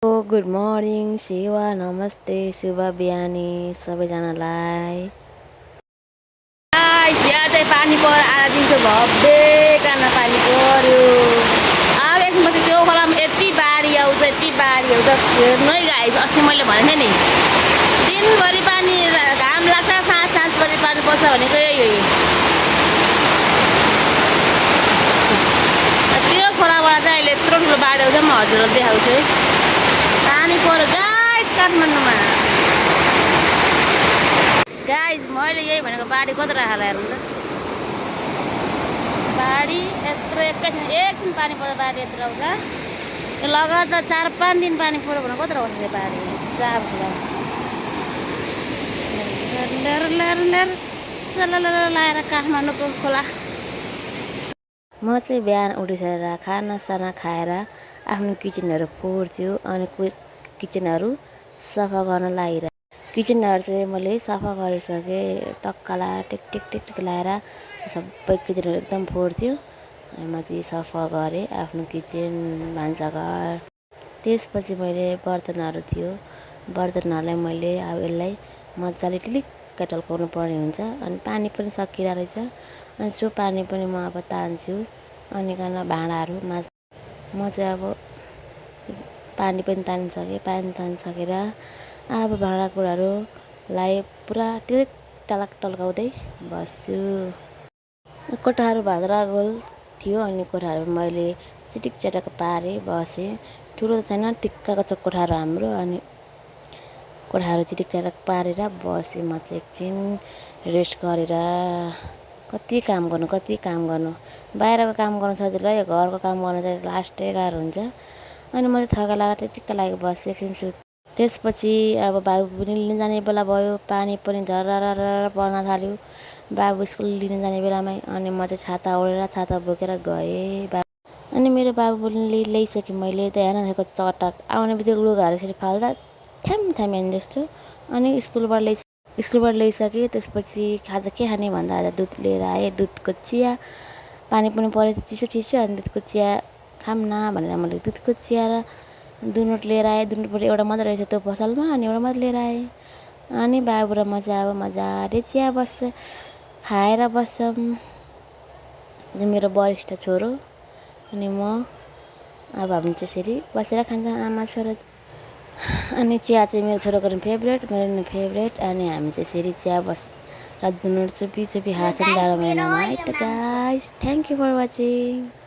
Good morning सेवा नमस्ते शुभ बिहानी सबैजनालाई। यहाँ चाहिँ पानी पर्यो, आधा दिउँसो भव्य कान पानी पर्यो। अब यसपछि त्यो खोलामा यति बाढी आउँछ हेर्नु है गाइस। अस्ति मैले भनेको थिएँ नि दिनभरि पानी घाम लाग्छ, साँझपरि पानी पर्छ भनेको यही हो। त्यो खोलाबाट चाहिँ अहिले यत्रो ठुलो बाढी आउँछ, म हजुरलाई देखाउँछु है। पानी पर्यो गाइस काठमाडौँमा। गाइस मैले यही भनेको बाढी कत्रो आला हेर्नु त। बाढी यत्रो एकछिन पानी पर्यो बाढी यत्रो आउँछ। यो लगातार 4-5 दिन पानी पर्यो भने कत्रो आउँछ यो बाढी। लाएर काठमाडौँको खोला। म चाहिँ बिहान उठिसकेर खानासाना खाएर आफ्नो किचनहरू फोहोर्थ्यो अनि किचनहरू सफा गर्न लागिरहेँ। किचनहरू चाहिँ मैले सफा गरिसकेँ, टक्का लाएर टिक लाएर सबै किचनहरू एकदम फोहोर्थ्यो। अनि म चाहिँ सफा गरेँ आफ्नो किचन भान्साघर। त्यसपछि मैले बर्तनहरू थियो, बर्तनहरूलाई मैले अब यसलाई मजाले टिलिक्क टल्काउनु पर्ने हुन्छ। अनि पानी पनि सकिरहेको रहेछ। अनि सो पानी पनि म अब तान्छु अनि भाँडाहरू म चाहिँ अब पानी पनि तानिसकेँ। पानी तानिसकेर अब भाँडाकुँडाहरूलाई पुरा टिलिक टल्काउँदै बस्छु। कोठाहरू भाद्रा गोल थियो अनि कोठाहरू मैले चिटिक पारेँ बसेँ। ठुलो त छैन, टिक्काको छ कोठाहरू हाम्रो। अनि कोठाहरू चिटिक पारेर बसेँ। म चाहिँ एकछिन रेस्ट गरेर कति काम गर्नु। बाहिरको काम गर्नु सजिलो, घरको काम गर्नु चाहिँ लास्टै गाह्रो हुन्छ। अनि म चाहिँ थकाइ लागेर टिक्क लागेर बसेँ एकछिन त्यसपछि अब बाबु पनि लिन जाने बेला भयो। पानी पनि झरर पर्न थाल्यो बाबु स्कुल लिन जाने बेलामै। अनि म चाहिँ छाता ओढेर छाता बोकेर गएँ। अनि मेरो बाबु पनि ल्याइसकेँ मैले। त हेर्न भएको चटक आउने बित्तिकै लुगाहरू यसरी फाल्दा थ्याम जस्तो। अनि स्कुलबाट ल्याइसकेँ। त्यसपछि खाजा के खाने भन्दा आज दुध लिएर आएँ, दुधको चिया। पानी पनि परेको चिसो अनि दुधको चिया खाऊँ न भनेर मैले दुधको चिया र दुनोट लिएर आएँ। दुनोटबाट एउटा मात्रै रहेछ त्यो पसलमा, अनि एउटा मात्रै लिएर आएँ। अनि बाबु र म चाहिँ अब मजाले चिया खाएर बस्छौँ। मेरो वरिष्ठ छोरो अनि म अब हामी चाहिँ यसरी बसेर खान्छौँ आमा छोरा। अनि चिया चाहिँ मेरो छोरोको पनि फेभरेट, मेरो पनि फेभरेट। अनि हामी चाहिँ यसरी चिया र दुनोट चुपी खान्छौँ जाडो महिनामा है त guys. Thank you for watching.